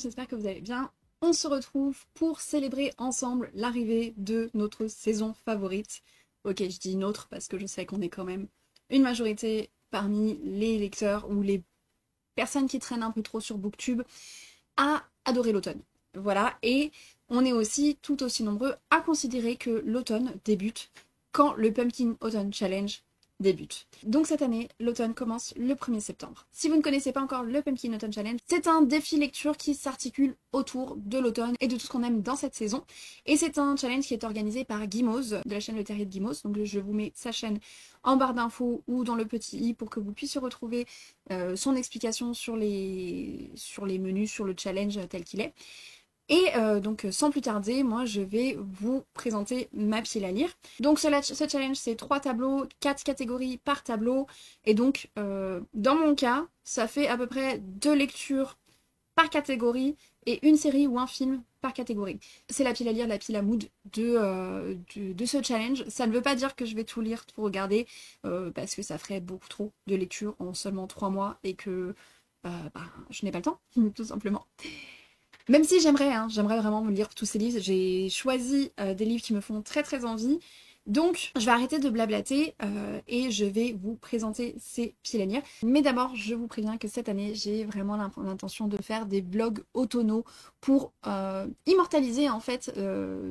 j'espère que vous allez bien. On se retrouve pour célébrer ensemble l'arrivée de notre saison favorite. Ok, je dis notre parce que je sais qu'on est quand même une majorité parmi les lecteurs ou les personnes qui traînent un peu trop sur Booktube à adorer l'automne. Voilà, et on est aussi tout aussi nombreux à considérer que l'automne débute quand le Pumpkin Autumn Challenge débute. Donc cette année, l'automne commence le 1er septembre. Si vous ne connaissez pas encore le Pumpkin Autumn Challenge, c'est un défi lecture qui s'articule autour de l'automne et de tout ce qu'on aime dans cette saison. Et c'est un challenge qui est organisé par Guimauve, de la chaîne Le Terrier de Guimauve. Donc je vous mets sa chaîne en barre d'infos ou dans le petit i pour que vous puissiez retrouver son explication sur les menus, sur le challenge tel qu'il est. Et donc sans plus tarder, moi je vais vous présenter ma pile à lire. Donc ce challenge c'est 3 tableaux, 4 catégories par tableau. Et donc dans mon cas, ça fait à peu près 2 lectures par catégorie et une série ou un film par catégorie. C'est la pile à lire, la pile à mood de ce challenge. Ça ne veut pas dire que je vais tout lire, tout regarder, parce que ça ferait beaucoup trop de lectures en seulement 3 mois et que je n'ai pas le temps, tout simplement. Même si j'aimerais vraiment me lire tous ces livres. J'ai choisi des livres qui me font très très envie. Donc je vais arrêter de blablater et je vais vous présenter ces piles à lire. Mais d'abord, je vous préviens que cette année, j'ai vraiment l'intention de faire des vlogs automnaux pour immortaliser en fait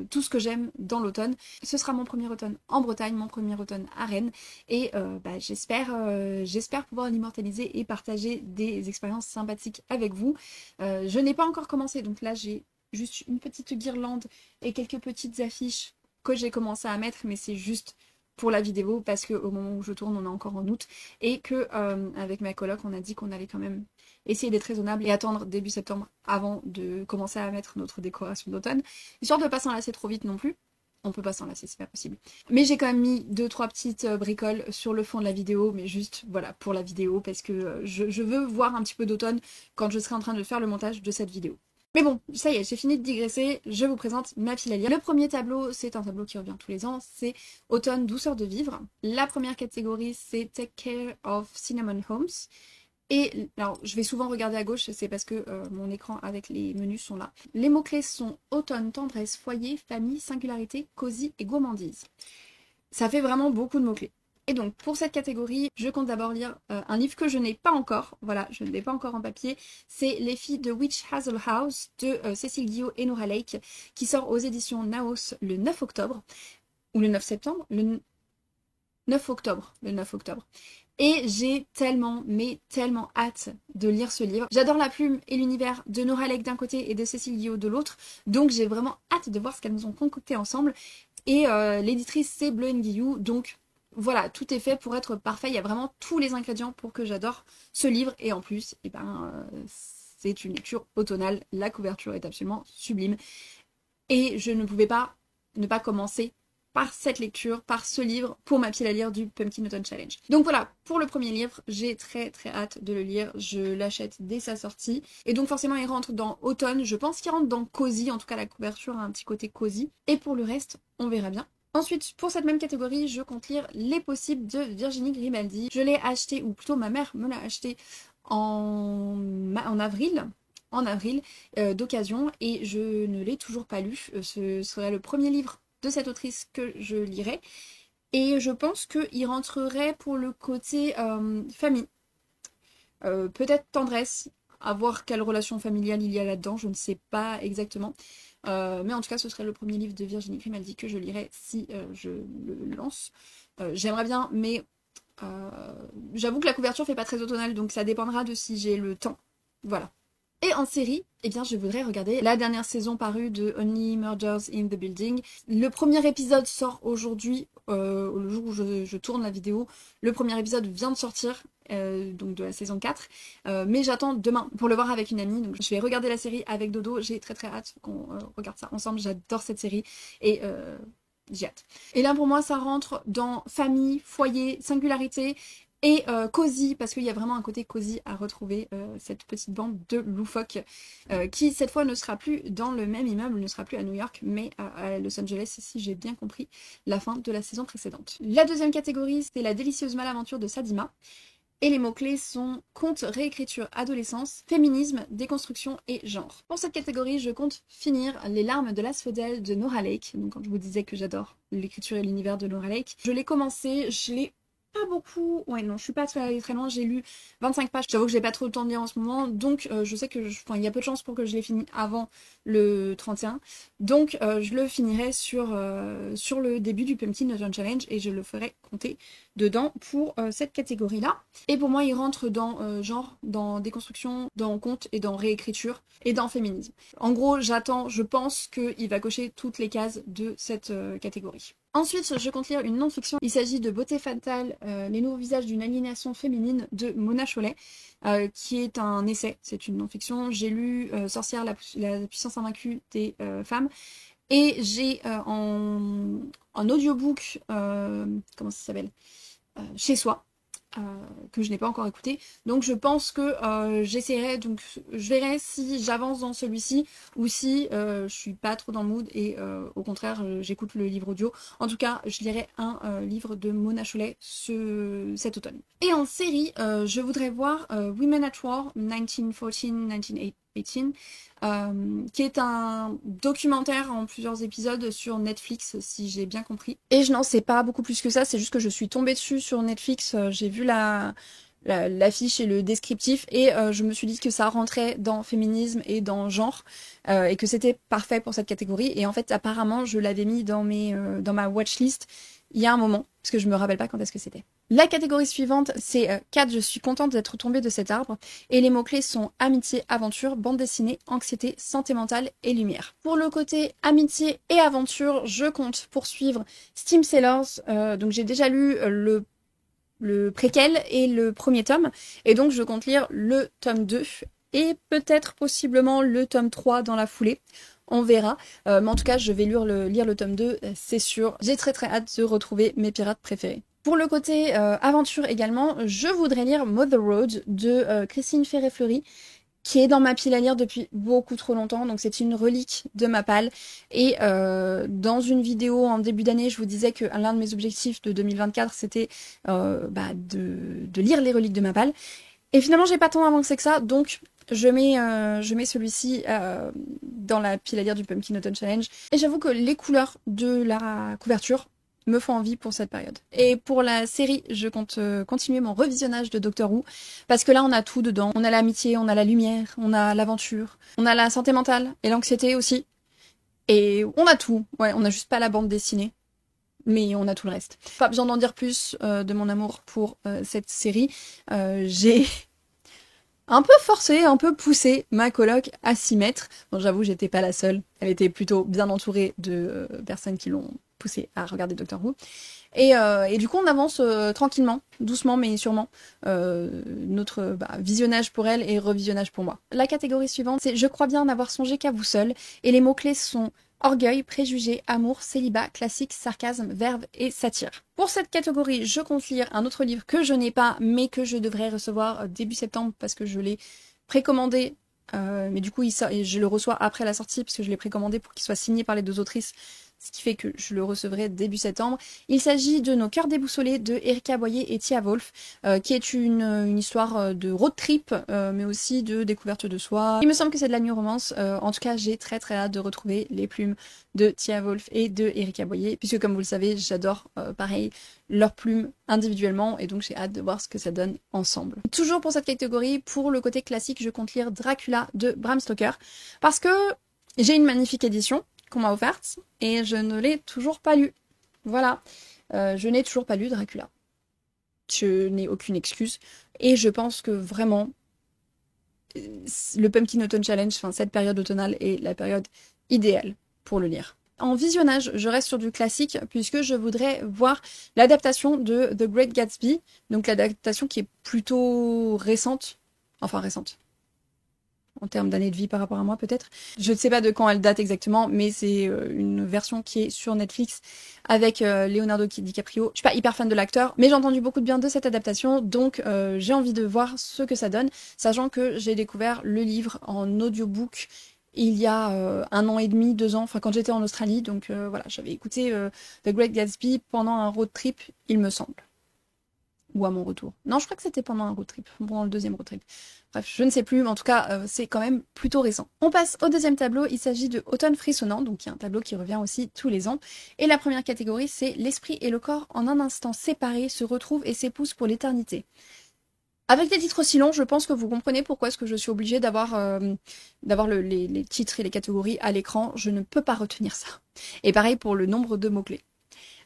tout ce que j'aime dans l'automne. Ce sera mon premier automne en Bretagne, mon premier automne à Rennes. Et j'espère pouvoir l'immortaliser et partager des expériences sympathiques avec vous. Je n'ai pas encore commencé, donc là j'ai juste une petite guirlande et quelques petites affiches que j'ai commencé à mettre, mais c'est juste pour la vidéo parce qu'au moment où je tourne, on est encore en août et que avec ma coloc, on a dit qu'on allait quand même essayer d'être raisonnable et attendre début septembre avant de commencer à mettre notre décoration d'automne, histoire de ne pas s'enlacer trop vite non plus. On peut pas s'enlacer, c'est pas possible. Mais j'ai quand même mis 2-3 petites bricoles sur le fond de la vidéo, mais juste, voilà, pour la vidéo, parce que je veux voir un petit peu d'automne quand je serai en train de faire le montage de cette vidéo. Mais bon, ça y est, j'ai fini de digresser, je vous présente ma pile à lire. Le premier tableau, c'est un tableau qui revient tous les ans, c'est Automne, douceur de vivre. La première catégorie, c'est Take Care of Cinnamon Homes. Et alors, je vais souvent regarder à gauche, c'est parce que mon écran avec les menus sont là. Les mots-clés sont automne, tendresse, foyer, famille, singularité, cosy et gourmandise. Ça fait vraiment beaucoup de mots-clés. Et donc, pour cette catégorie, je compte d'abord lire un livre que je n'ai pas encore. Voilà, je ne l'ai pas encore en papier. C'est Les filles de Witch Hazel House de Cécile Guillot et Nora Lake, qui sort aux éditions Naos le 9 octobre. Ou le 9 septembre, le 9 octobre. Le 9 octobre. Et j'ai tellement, mais tellement hâte de lire ce livre. J'adore la plume et l'univers de Nora Lake d'un côté et de Cécile Guillot de l'autre. Donc j'ai vraiment hâte de voir ce qu'elles nous ont concocté ensemble. Et l'éditrice c'est Bleu & Guillou, donc voilà, tout est fait pour être parfait. Il y a vraiment tous les ingrédients pour que j'adore ce livre. Et en plus, c'est une lecture automnale. La couverture est absolument sublime. Et je ne pouvais pas ne pas commencer par cette lecture, par ce livre, pour ma pile à lire du Pumpkin Autumn Challenge. Donc voilà, pour le premier livre, j'ai très très hâte de le lire. Je l'achète dès sa sortie. Et donc forcément, il rentre dans automne. Je pense qu'il rentre dans cosy. En tout cas, la couverture a un petit côté cosy. Et pour le reste, on verra bien. Ensuite, pour cette même catégorie, je compte lire Les Possibles de Virginie Grimaldi. Je l'ai acheté, ou plutôt ma mère me l'a acheté en avril. D'occasion, et je ne l'ai toujours pas lu. Ce serait le premier livre de cette autrice que je lirai. Et je pense qu'il rentrerait pour le côté famille. Peut-être tendresse, à voir quelle relation familiale il y a là-dedans, je ne sais pas exactement. Mais en tout cas, ce serait le premier livre de Virginie Grimaldi que je lirai si je le lance. J'aimerais bien, mais j'avoue que la couverture fait pas très automnale, donc ça dépendra de si j'ai le temps. Voilà. Et en série, eh bien, je voudrais regarder la dernière saison parue de Only Murders in the Building. Le premier épisode sort aujourd'hui, le jour où je tourne la vidéo. Le premier épisode vient de sortir, donc de la saison 4. Mais j'attends demain pour le voir avec une amie. Donc je vais regarder la série avec Dodo. J'ai très très hâte qu'on regarde ça ensemble. J'adore cette série. Et j'ai hâte. Et là, pour moi, ça rentre dans famille, foyer, singularité. Et cosy, parce qu'il y a vraiment un côté cosy à retrouver, cette petite bande de loufoques qui cette fois ne sera plus dans le même immeuble, ne sera plus à New York, mais à Los Angeles, si j'ai bien compris la fin de la saison précédente. La deuxième catégorie, c'est La délicieuse malaventure de Sadima. Et les mots-clés sont conte, réécriture, adolescence, féminisme, déconstruction et genre. Pour cette catégorie, je compte finir Les larmes de l'asphodèle de Nora Lake. Donc quand je vous disais que j'adore l'écriture et l'univers de Nora Lake, je l'ai commencé, je l'ai pas beaucoup, ouais non, je suis pas allée très loin, j'ai lu 25 pages, j'avoue que j'ai pas trop le temps de lire en ce moment, donc je sais que enfin, il y a peu de chances pour que je l'ai fini avant le 31, donc je le finirai sur le début du Pumpkin Autumn Challenge et je le ferai compter dedans pour cette catégorie-là. Et pour moi, il rentre dans genre, dans déconstruction, dans conte et dans réécriture et dans féminisme. En gros, je pense qu'il va cocher toutes les cases de cette catégorie. Ensuite, je compte lire une non-fiction. Il s'agit de Beauté fatale, les nouveaux visages d'une aliénation féminine de Mona Chollet, qui est un essai, c'est une non-fiction. J'ai lu Sorcière, la puissance invaincue des femmes, et j'ai en audiobook, comment ça s'appelle Chez soi, que je n'ai pas encore écouté. Donc je pense que j'essaierai, donc je verrai si j'avance dans celui-ci ou si je suis pas trop dans le mood et au contraire j'écoute le livre audio. En tout cas, je lirai un livre de Mona Chollet cet automne. Et en série, je voudrais voir Women at War 1914-1918. Qui est un documentaire en plusieurs épisodes sur Netflix, si j'ai bien compris. Et je n'en sais pas beaucoup plus que ça, c'est juste que je suis tombée dessus sur Netflix, j'ai vu l'affiche et le descriptif, et je me suis dit que ça rentrait dans féminisme et dans genre, et que c'était parfait pour cette catégorie. Et en fait, apparemment, je l'avais mis dans ma watchlist il y a un moment, parce que je me rappelle pas quand est-ce que c'était. La catégorie suivante, c'est 4, je suis contente d'être tombée de cet arbre, et les mots-clés sont amitié, aventure, bande dessinée, anxiété, santé mentale et lumière. Pour le côté amitié et aventure, je compte poursuivre Steam Sailors, donc j'ai déjà lu le préquel et le premier tome, et donc je compte lire le tome 2, et peut-être possiblement le tome 3 dans la foulée. On verra, mais en tout cas je vais lire le tome 2, c'est sûr. J'ai très très hâte de retrouver mes pirates préférés. Pour le côté aventure également, je voudrais lire Mother Road de Christine Ferré-Fleury, qui est dans ma pile à lire depuis beaucoup trop longtemps, donc c'est une relique de ma palle. Et dans une vidéo en début d'année, je vous disais que l'un de mes objectifs de 2024, c'était de lire les reliques de ma palle. Et finalement, j'ai pas tant avancé que ça, donc je mets celui-ci dans la pile à lire du Pumpkin Autumn Challenge. Et j'avoue que les couleurs de la couverture me font envie pour cette période. Et pour la série, je compte continuer mon revisionnage de Doctor Who, parce que là, on a tout dedans. On a l'amitié, on a la lumière, on a l'aventure, on a la santé mentale et l'anxiété aussi. Et on a tout. Ouais, on n'a juste pas la bande dessinée. Mais on a tout le reste. Pas besoin d'en dire plus de mon amour pour cette série. J'ai un peu forcé, un peu poussé ma coloc à s'y mettre. Bon, j'avoue, j'étais pas la seule. Elle était plutôt bien entourée de personnes qui l'ont poussée à regarder Doctor Who. Et du coup, on avance tranquillement, doucement mais sûrement, notre visionnage pour elle et revisionnage pour moi. La catégorie suivante, c'est « Je crois bien n'avoir songé qu'à vous seul » et les mots-clés sont orgueil, préjugé, amour, célibat, classique, sarcasme, verve et satire. Pour cette catégorie, je compte lire un autre livre que je n'ai pas, mais que je devrais recevoir début septembre parce que je l'ai précommandé. Mais du coup, je le reçois après la sortie parce que je l'ai précommandé pour qu'il soit signé par les deux autrices, ce qui fait que je le recevrai début septembre. Il s'agit de Nos cœurs déboussolés de Erika Boyer et Tia Wolf, qui est une histoire de road trip, mais aussi de découverte de soi. Il me semble que c'est de la new romance. En tout cas, j'ai très très hâte de retrouver les plumes de Tia Wolf et de Erika Boyer, puisque comme vous le savez, j'adore pareil leurs plumes individuellement, et donc j'ai hâte de voir ce que ça donne ensemble. Toujours pour cette catégorie, pour le côté classique, je compte lire Dracula de Bram Stoker, parce que j'ai une magnifique édition qu'on m'a offerte, et je ne l'ai toujours pas lu. Voilà, je n'ai toujours pas lu Dracula. Je n'ai aucune excuse, et je pense que vraiment, le Pumpkin Autumn Challenge, enfin cette période automnale, est la période idéale pour le lire. En visionnage, je reste sur du classique, puisque je voudrais voir l'adaptation de The Great Gatsby, donc l'adaptation qui est plutôt récente, enfin récente, en termes d'années de vie par rapport à moi peut-être. Je ne sais pas de quand elle date exactement, mais c'est une version qui est sur Netflix avec Leonardo DiCaprio. Je suis pas hyper fan de l'acteur, mais j'ai entendu beaucoup de bien de cette adaptation, donc j'ai envie de voir ce que ça donne, sachant que j'ai découvert le livre en audiobook il y a 1 an et demi, 2 ans, enfin quand j'étais en Australie, donc voilà, j'avais écouté The Great Gatsby pendant un road trip, il me semble. ou à mon retour. Non, je crois que c'était pendant un road trip, pendant le deuxième road trip. Bref, je ne sais plus, mais en tout cas, c'est quand même plutôt récent. On passe au deuxième tableau, il s'agit de Automne frissonnant, donc il y a un tableau qui revient aussi tous les ans. Et la première catégorie, c'est l'esprit et le corps en un instant séparés se retrouvent et s'épousent pour l'éternité. Avec des titres aussi longs, je pense que vous comprenez pourquoi est-ce que je suis obligée d'avoir les titres et les catégories à l'écran. Je ne peux pas retenir ça. Et pareil pour le nombre de mots-clés.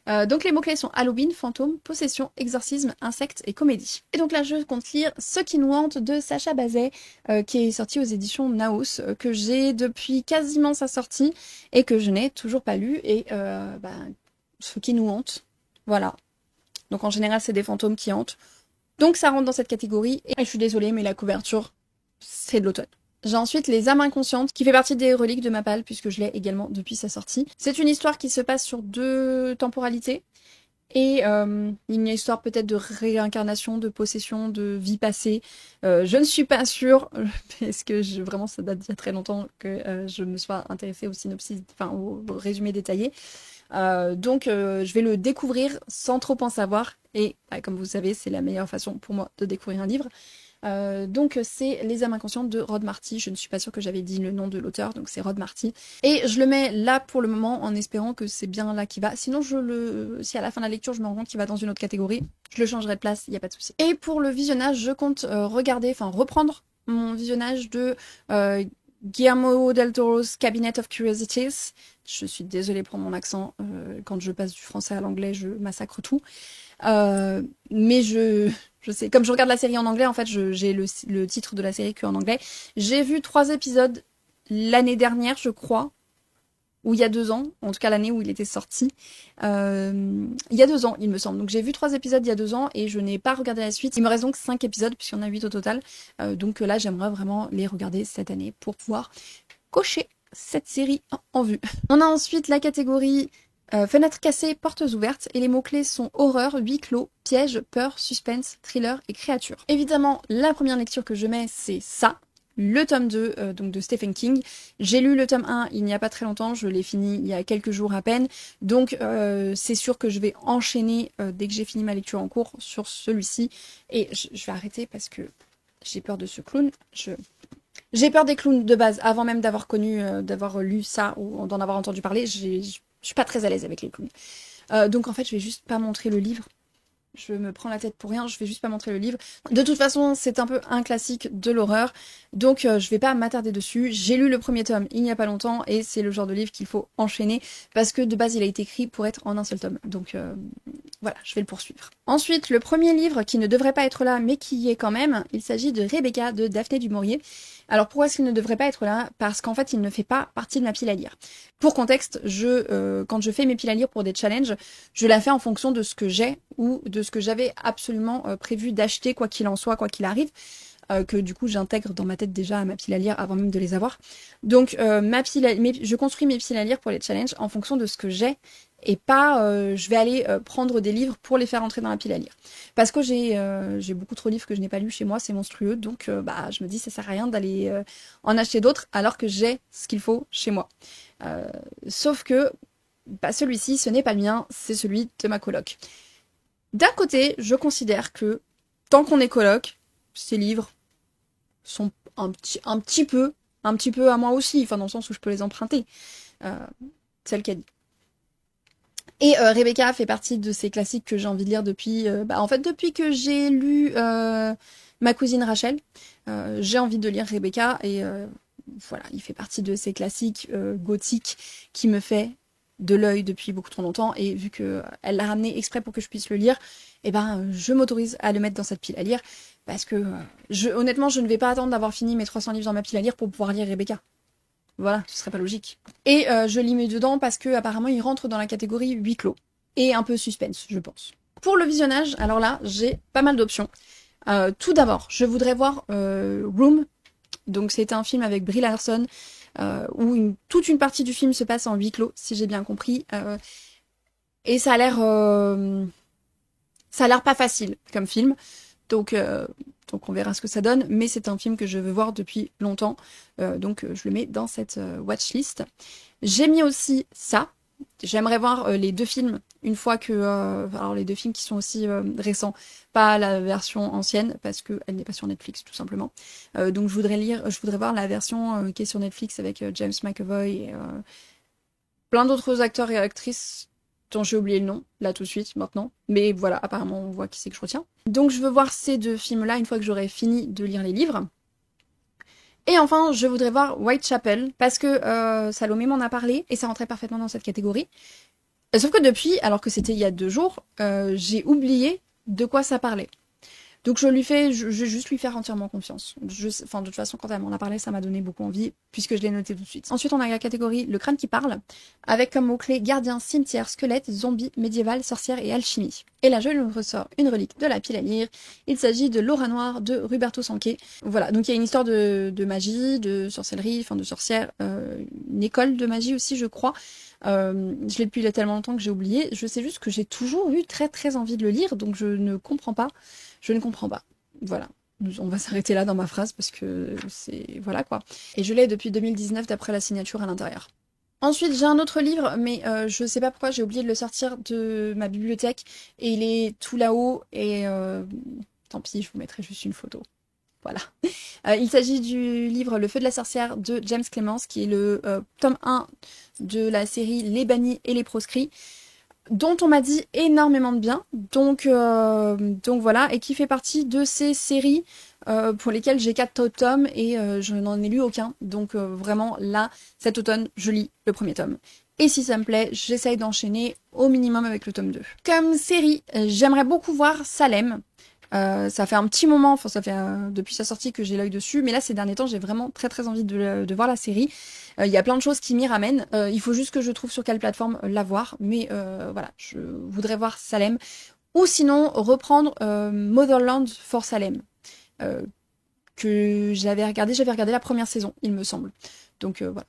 Donc les mots-clés sont Halloween, fantôme, possession, exorcisme, insecte et comédie. Et donc là, je compte lire Ce qui nous hante de Sacha Bazet, qui est sorti aux éditions Naos, que j'ai depuis quasiment sa sortie et que je n'ai toujours pas lu. Et Ce qui nous hante, voilà. Donc en général, c'est des fantômes qui hantent. Donc ça rentre dans cette catégorie. Et je suis désolée, mais la couverture, c'est de l'automne. J'ai ensuite Les âmes inconscientes, qui fait partie des reliques de Mapal, puisque je l'ai également depuis sa sortie. C'est une histoire qui se passe sur 2 temporalités. Et une histoire peut-être de réincarnation, de possession, de vie passée. Je ne suis pas sûre, parce que vraiment ça date d'il y a très longtemps que je me sois intéressée au synopsis, enfin au résumé détaillé. Donc je vais le découvrir sans trop en savoir. Et comme vous savez, c'est la meilleure façon pour moi de découvrir un livre. Donc c'est Les âmes inconscientes de Rod Marty. Je ne suis pas sûre que j'avais dit le nom de l'auteur, donc c'est Rod Marty. Et je le mets là pour le moment en espérant que c'est bien là qu'il va. Sinon si à la fin de la lecture je me rends compte qu'il va dans une autre catégorie, je le changerai de place, il n'y a pas de souci. Et pour le visionnage, je compte reprendre mon visionnage de Guillermo del Toro's Cabinet of Curiosities. Je suis désolée pour mon accent, quand je passe du français à l'anglais, je massacre tout. Mais je sais, comme je regarde la série en anglais, en fait, j'ai le titre de la série qu'en anglais. J'ai vu 3 épisodes l'année dernière, je crois, ou il y a 2 ans, en tout cas l'année où il était sorti. Il y a 2 ans, il me semble. Donc j'ai vu 3 épisodes il y a 2 ans et je n'ai pas regardé la suite. Il me reste donc 5 épisodes, puisqu'il y en a 8 au total. Donc là, j'aimerais vraiment les regarder cette année pour pouvoir cocher cette série en vue. On a ensuite la catégorie fenêtres cassées, portes ouvertes, et les mots-clés sont horreur, huis clos, piège, peur, suspense, thriller et créature. Évidemment, la première lecture que je mets, c'est ça, le tome 2 donc de Stephen King. J'ai lu le tome 1 il n'y a pas très longtemps, je l'ai fini il y a quelques jours à peine, donc c'est sûr que je vais enchaîner dès que j'ai fini ma lecture en cours sur celui-ci, et je vais arrêter parce que j'ai peur de ce clown. J'ai peur des clowns de base, avant même d'avoir d'avoir lu ça ou d'en avoir entendu parler. Je suis pas très à l'aise avec les clowns. Donc en fait, je vais juste pas montrer le livre. Je me prends la tête pour rien, je vais juste pas montrer le livre. De toute façon, c'est un peu un classique de l'horreur, donc je vais pas m'attarder dessus. J'ai lu le premier tome il n'y a pas longtemps, et c'est le genre de livre qu'il faut enchaîner, parce que de base, il a été écrit pour être en un seul tome. Donc voilà, je vais le poursuivre. Ensuite, le premier livre qui ne devrait pas être là, mais qui y est quand même, il s'agit de Rebecca de Daphné du Maurier. Alors pourquoi est-ce qu'il ne devrait pas être là? Parce qu'en fait, il ne fait pas partie de ma pile à lire. Pour contexte, quand je fais mes piles à lire pour des challenges, je la fais en fonction de ce que j'ai ou de ce que j'avais absolument prévu d'acheter, quoi qu'il en soit, quoi qu'il arrive, que du coup j'intègre dans ma tête déjà à ma pile à lire avant même de les avoir. Donc je construis mes piles à lire pour les challenges en fonction de ce que j'ai, et pas je vais aller prendre des livres pour les faire entrer dans la pile à lire. Parce que j'ai beaucoup trop de livres que je n'ai pas lus chez moi, c'est monstrueux, donc je me dis ça sert à rien d'aller en acheter d'autres alors que j'ai ce qu'il faut chez moi. Sauf que celui-ci, ce n'est pas le mien, c'est celui de ma coloc. D'un côté, je considère que tant qu'on est coloc, ces livres sont un petit peu à moi aussi, enfin dans le sens où je peux les emprunter. C'est le cas dit. Et Rebecca fait partie de ces classiques que j'ai envie de lire depuis depuis que j'ai lu Ma cousine Rachel. J'ai envie de lire Rebecca, et voilà, il fait partie de ces classiques gothiques qui me fait de l'œil depuis beaucoup trop longtemps, et vu que elle l'a ramené exprès pour que je puisse le lire, je m'autorise à le mettre dans cette pile à lire, parce que honnêtement, je ne vais pas attendre d'avoir fini mes 300 livres dans ma pile à lire pour pouvoir lire Rebecca. Voilà, ce serait pas logique. Et je l'y mets dedans parce que apparemment il rentre dans la catégorie huis clos et un peu suspense, je pense. Pour le visionnage, alors là, j'ai pas mal d'options. Tout d'abord, je voudrais voir Room. Donc c'est un film avec Brie Larson où toute une partie du film se passe en huis clos, si j'ai bien compris. Et ça a l'air pas facile comme film. Donc on verra ce que ça donne, mais c'est un film que je veux voir depuis longtemps, donc je le mets dans cette watchlist. J'ai mis aussi ça, J'aimerais voir les 2 films une fois que... alors les 2 films qui sont aussi récents, pas la version ancienne, parce qu'elle n'est pas sur Netflix, tout simplement. Donc je voudrais voir la version qui est sur Netflix avec James McAvoy et plein d'autres acteurs et actrices dont j'ai oublié le nom, là tout de suite, maintenant. Mais voilà, apparemment on voit qui c'est que je retiens. Donc je veux voir ces 2 films-là une fois que j'aurai fini de lire les livres. Et enfin, je voudrais voir Whitechapel, parce que Salomé m'en a parlé, et ça rentrait parfaitement dans cette catégorie. Sauf que depuis, alors que c'était il y a 2 jours, j'ai oublié de quoi ça parlait. Donc je vais juste lui faire entièrement confiance. Enfin, de toute façon, quand elle m'en a parlé, ça m'a donné beaucoup envie, puisque je l'ai noté tout de suite. Ensuite, on a la catégorie Le crâne qui parle, avec comme mots-clés gardien, cimetière, squelette, zombie, médiéval, sorcière et alchimie. Et là, je lui ressors une relique de la pile à lire. Il s'agit de L'aura noire de Roberto Sanquet. Voilà, donc il y a une histoire de magie, de sorcellerie, enfin de sorcière, une école de magie aussi, je crois. Je l'ai depuis tellement longtemps que j'ai oublié. Je sais juste que j'ai toujours eu très très envie de le lire, donc je ne comprends pas. Voilà. On va s'arrêter là dans ma phrase parce que c'est... Voilà quoi. Et je l'ai depuis 2019 d'après la signature à l'intérieur. Ensuite, j'ai un autre livre, mais je sais pas pourquoi j'ai oublié de le sortir de ma bibliothèque. Et il est tout là-haut et... tant pis, je vous mettrai juste une photo. Voilà. Il s'agit du livre Le feu de la sorcière de James Clemens, qui est le tome 1 de la série Les bannis et les proscrits, dont on m'a dit énormément de bien, donc voilà, et qui fait partie de ces séries pour lesquelles j'ai 4 tomes et je n'en ai lu aucun, donc vraiment là, cet automne, je lis le premier tome. Et si ça me plaît, j'essaye d'enchaîner au minimum avec le tome 2. Comme série, j'aimerais beaucoup voir Salem. Ça fait un petit moment, enfin ça fait depuis sa sortie que j'ai l'œil dessus, mais là ces derniers temps j'ai vraiment très très envie de voir la série. Il y a plein de choses qui m'y ramènent, il faut juste que je trouve sur quelle plateforme la voir, mais voilà, je voudrais voir Salem, ou sinon reprendre Motherland for Salem, que j'avais regardé la première saison, il me semble. Donc voilà.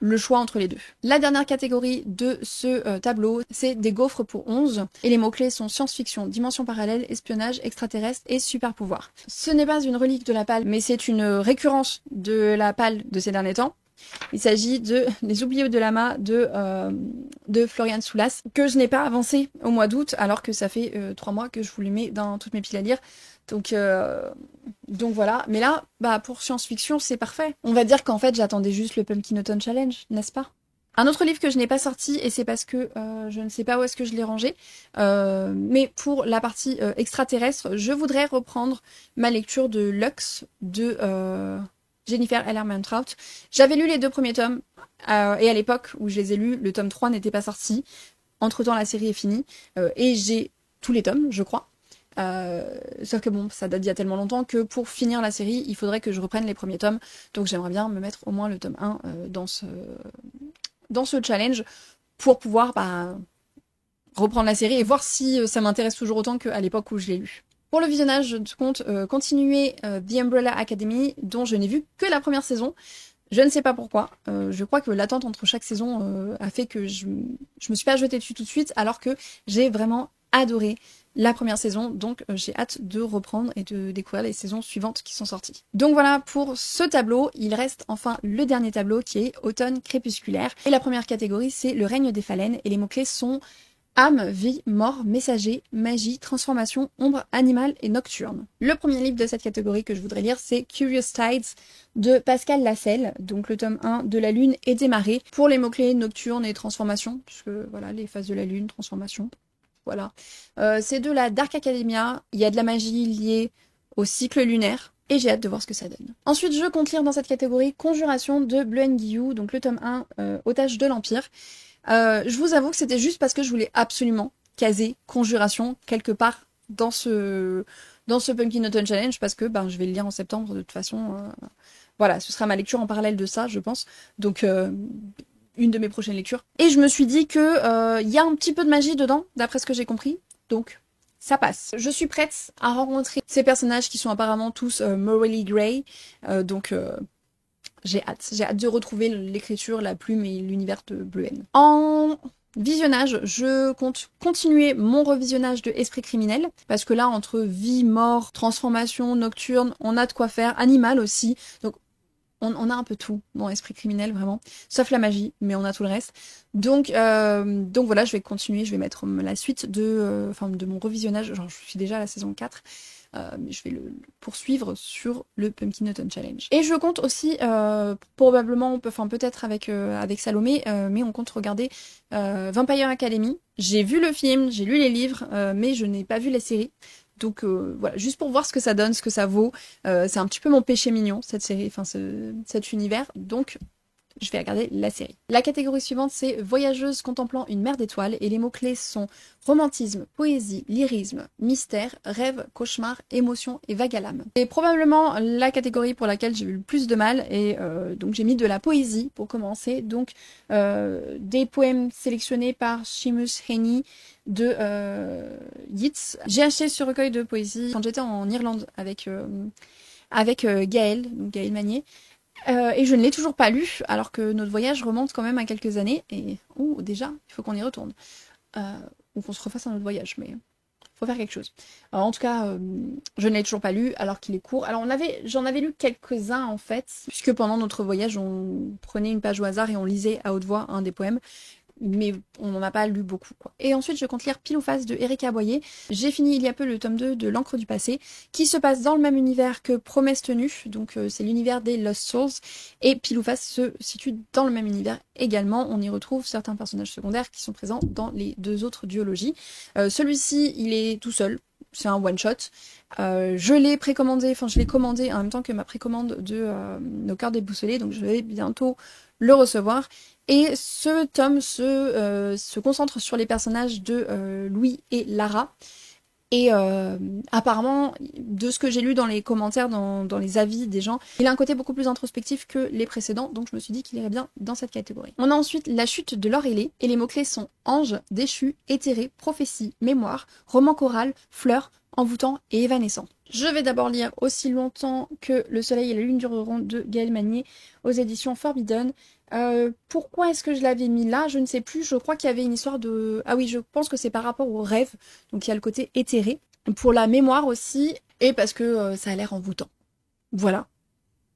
Le choix entre les 2. La dernière catégorie de ce tableau, c'est des gaufres pour 11. Et les mots-clés sont science-fiction, dimension parallèle, espionnage, extraterrestre et super pouvoir. Ce n'est pas une relique de la Palle, mais c'est une récurrence de la Palle de ces derniers temps. Il s'agit de Les Oubliés de Lama de Florian Soulas, que je n'ai pas avancé au mois d'août, alors que ça fait 3 mois que je vous le mets dans toutes mes piles à lire. Donc voilà, mais là, pour science-fiction, c'est parfait. On va dire qu'en fait, j'attendais juste le Pumpkin Autumn Challenge, n'est-ce pas? Un autre livre que je n'ai pas sorti, et c'est parce que je ne sais pas où est-ce que je l'ai rangé, mais pour la partie extraterrestre, je voudrais reprendre ma lecture de Lux de Jennifer Ellermann-Trout. J'avais lu les 2 premiers tomes, et à l'époque où je les ai lus, le tome 3 n'était pas sorti. Entre-temps, la série est finie, et j'ai tous les tomes, je crois. Sauf que bon, ça date d'il y a tellement longtemps que pour finir la série, il faudrait que je reprenne les premiers tomes. Donc j'aimerais bien me mettre au moins le tome 1 dans ce challenge pour pouvoir reprendre la série et voir si ça m'intéresse toujours autant qu'à l'époque où je l'ai lu. Pour le visionnage, je compte continuer The Umbrella Academy, dont je n'ai vu que la première saison. Je ne sais pas pourquoi. Je crois que l'attente entre chaque saison a fait que je me suis pas jetée dessus tout de suite, alors que j'ai vraiment adoré la première saison, donc j'ai hâte de reprendre et de découvrir les saisons suivantes qui sont sorties. Donc voilà pour ce tableau, il reste enfin le dernier tableau qui est Automne crépusculaire. Et la première catégorie c'est Le règne des phalènes et les mots-clés sont âme, vie, mort, messager, magie, transformation, ombre, animal et nocturne. Le premier livre de cette catégorie que je voudrais lire c'est Curious Tides de Pascal Lascelles, donc le tome 1 de la lune et des marées, pour les mots-clés nocturne et transformation, puisque voilà les phases de la lune, transformation. Voilà. C'est de la Dark Academia, il y a de la magie liée au cycle lunaire, et j'ai hâte de voir ce que ça donne. Ensuite, je compte lire dans cette catégorie Conjuration de Bleu Guillou, donc le tome 1, Otage de l'Empire. Je vous avoue que c'était juste parce que je voulais absolument caser Conjuration quelque part dans ce Pumpkin Autumn Challenge, parce que je vais le lire en septembre de toute façon. Voilà, ce sera ma lecture en parallèle de ça, je pense. Donc... une de mes prochaines lectures. Et je me suis dit que y a un petit peu de magie dedans, d'après ce que j'ai compris. Donc, ça passe. Je suis prête à rencontrer ces personnages qui sont apparemment tous morally grey. Donc, j'ai hâte. J'ai hâte de retrouver l'écriture, la plume et l'univers de Bleuhen. En visionnage, je compte continuer mon revisionnage de Esprit criminel. Parce que là, entre vie, mort, transformation, nocturne, on a de quoi faire. Animal aussi. Donc, on a un peu tout dans Esprit criminel, vraiment. Sauf la magie, mais on a tout le reste. Donc voilà, je vais continuer, je vais mettre la suite de mon revisionnage. Genre, je suis déjà à la saison 4. Mais je vais le poursuivre sur le Pumpkin Autumn Challenge. Et je compte aussi, probablement, peut-être avec Salomé, mais on compte regarder Vampire Academy. J'ai vu le film, j'ai lu les livres, mais je n'ai pas vu la série. Donc voilà, juste pour voir ce que ça donne, ce que ça vaut. C'est un petit peu mon péché mignon, cette série, cet univers. Donc je vais regarder la série. La catégorie suivante, c'est voyageuse contemplant une mer d'étoiles et les mots-clés sont romantisme, poésie, lyrisme, mystère, rêve, cauchemar, émotion et vague à l'âme. C'est probablement la catégorie pour laquelle j'ai eu le plus de mal et donc j'ai mis de la poésie pour commencer. Donc des poèmes sélectionnés par Seamus Heaney de Yeats. J'ai acheté ce recueil de poésie quand j'étais en Irlande avec Gaëlle, donc Gaëlle Magnier. Et je ne l'ai toujours pas lu, alors que notre voyage remonte quand même à quelques années. Et déjà, il faut qu'on y retourne. Ou qu'on se refasse un autre voyage, mais il faut faire quelque chose. Alors, en tout cas, je ne l'ai toujours pas lu, alors qu'il est court. Alors, j'en avais lu quelques-uns, en fait, puisque pendant notre voyage, on prenait une page au hasard et on lisait à haute voix un des poèmes. Mais on n'en a pas lu beaucoup, quoi. Et ensuite, je compte lire Pile ou Face de Erika Boyer. J'ai fini il y a peu le tome 2 de L'encre du passé, qui se passe dans le même univers que Promesse tenue, donc c'est l'univers des Lost Souls, et Pile ou Face se situe dans le même univers également. On y retrouve certains personnages secondaires qui sont présents dans les deux autres duologies. Celui-ci, il est tout seul. C'est un one-shot. Je l'ai précommandé, je l'ai commandé en même temps que ma précommande de Nos cœurs déboussolés, donc je vais bientôt le recevoir. Et ce tome se concentre sur les personnages de Louis et Lara. Et apparemment, de ce que j'ai lu dans les commentaires, dans les avis des gens, il a un côté beaucoup plus introspectif que les précédents, donc je me suis dit qu'il irait bien dans cette catégorie. On a ensuite La chute de Laure-Ailée, et les mots-clés sont ange, déchu, éthéré, prophétie, mémoire, roman choral, fleur, envoûtant et évanescent. Je vais d'abord lire Aussi longtemps que le soleil et la lune dureront de Gaëlle Magnier aux éditions Forbidden. Pourquoi est-ce que je l'avais mis là? Je ne sais plus, je crois qu'il y avait une histoire de... Ah oui, je pense que c'est par rapport au rêve, donc il y a le côté éthéré. Pour la mémoire aussi, et parce que ça a l'air envoûtant. Voilà.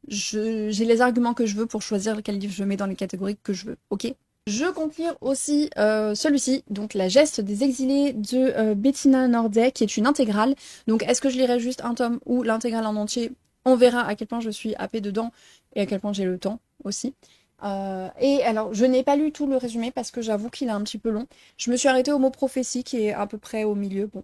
J'ai les arguments que je veux pour choisir quel livre je mets dans les catégories que je veux, ok? Je compte lire aussi celui-ci, donc La geste des exilés de Bettina Nordet, qui est une intégrale. Donc est-ce que je lirai juste un tome ou l'intégrale en entier? On verra à quel point je suis happée dedans et à quel point j'ai le temps aussi. Et alors, je n'ai pas lu tout le résumé parce que j'avoue qu'il est un petit peu long. Je me suis arrêtée au mot prophétie qui est à peu près au milieu, bon,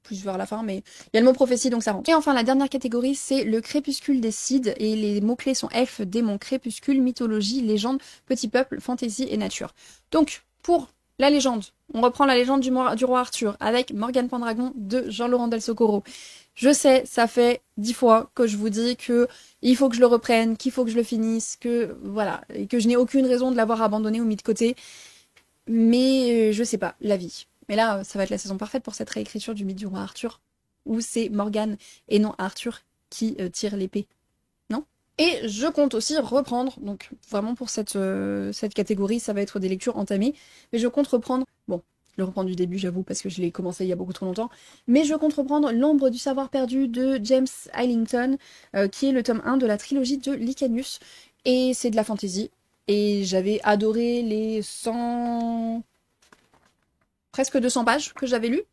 plus vers la fin, mais il y a le mot prophétie donc ça rentre. Et enfin, la dernière catégorie, c'est le crépuscule des Cides et les mots-clés sont elfes, démons, crépuscule, mythologie, légende, petit peuple, fantaisie et nature. Donc, pour la légende, on reprend la légende du roi Arthur avec Morgane Pendragon de Jean-Laurent Del Socorro. Je sais, ça fait 10 fois que je vous dis que il faut que je le reprenne, qu'il faut que je le finisse, que voilà, et que je n'ai aucune raison de l'avoir abandonné ou mis de côté. Mais je sais pas, la vie. Mais là, ça va être la saison parfaite pour cette réécriture du mythe du roi Arthur, où c'est Morgane et non Arthur qui tire l'épée. Non? Et je compte aussi reprendre, donc vraiment pour cette catégorie, ça va être des lectures entamées, mais je compte reprendre, bon, je le reprends du début, j'avoue, parce que je l'ai commencé il y a beaucoup trop longtemps. Mais je compte reprendre L'ombre du savoir perdu de James Hillington, qui est le tome 1 de la trilogie de Licanius. Et c'est de la fantasy. Et j'avais adoré les 100... presque 200 pages que j'avais lues.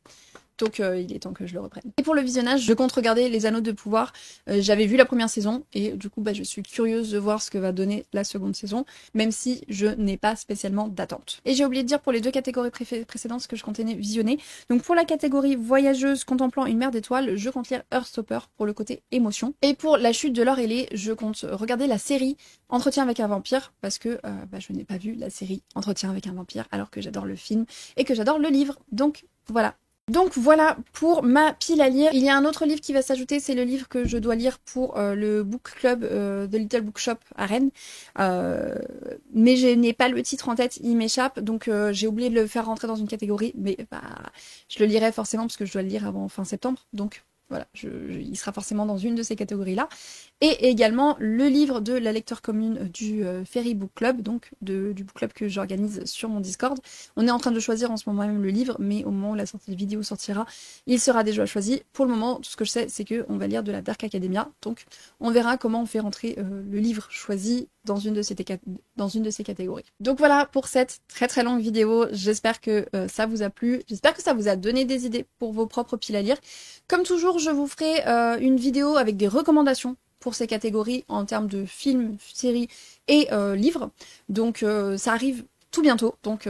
Donc il est temps que je le reprenne. Et pour le visionnage, je compte regarder Les Anneaux de Pouvoir. J'avais vu la première saison et du coup je suis curieuse de voir ce que va donner la seconde saison, même si je n'ai pas spécialement d'attente. Et j'ai oublié de dire pour les deux catégories précédentes ce que je comptais visionner. Donc pour la catégorie voyageuse contemplant une mer d'étoiles, je compte lire Heartstopper pour le côté émotion. Et pour La chute de Laure-Ailée, je compte regarder la série Entretien avec un vampire, parce que je n'ai pas vu la série Entretien avec un vampire, alors que j'adore le film et que j'adore le livre. Donc voilà. Donc voilà pour ma pile à lire. Il y a un autre livre qui va s'ajouter, c'est le livre que je dois lire pour le book club de Little Bookshop à Rennes. Mais je n'ai pas le titre en tête, il m'échappe, donc j'ai oublié de le faire rentrer dans une catégorie, mais je le lirai forcément parce que je dois le lire avant fin septembre, donc voilà, il sera forcément dans une de ces catégories-là. Et également le livre de la lecture commune du Fairy Book Club, donc du book club que j'organise sur mon Discord. On est en train de choisir en ce moment même le livre, mais au moment où la vidéo sortira, il sera déjà choisi. Pour le moment, tout ce que je sais, c'est qu'on va lire de la Dark Academia, donc on verra comment on fait rentrer le livre choisi dans une de ces catégories. Donc voilà pour cette très longue vidéo, j'espère que ça vous a plu, j'espère que ça vous a donné des idées pour vos propres piles à lire. Comme toujours, je vous ferai une vidéo avec des recommandations pour ces catégories en termes de films, séries et livres. Donc ça arrive tout bientôt, donc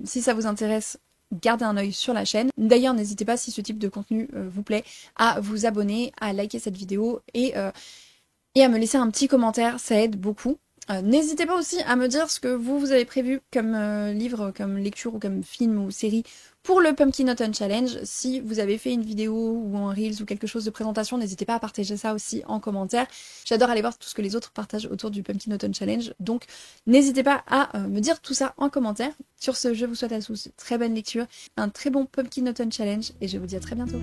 si ça vous intéresse, gardez un œil sur la chaîne. D'ailleurs, n'hésitez pas, si ce type de contenu vous plaît, à vous abonner, à liker cette vidéo et à me laisser un petit commentaire, ça aide beaucoup. N'hésitez pas aussi à me dire ce que vous avez prévu comme livre, comme lecture ou comme film ou série pour le Pumpkin Autumn Challenge. Si vous avez fait une vidéo ou un Reels ou quelque chose de présentation, n'hésitez pas à partager ça aussi en commentaire. J'adore aller voir tout ce que les autres partagent autour du Pumpkin Autumn Challenge, donc n'hésitez pas à me dire tout ça en commentaire. Sur ce, je vous souhaite à tous une très bonne lecture, un très bon Pumpkin Autumn Challenge et je vous dis à très bientôt.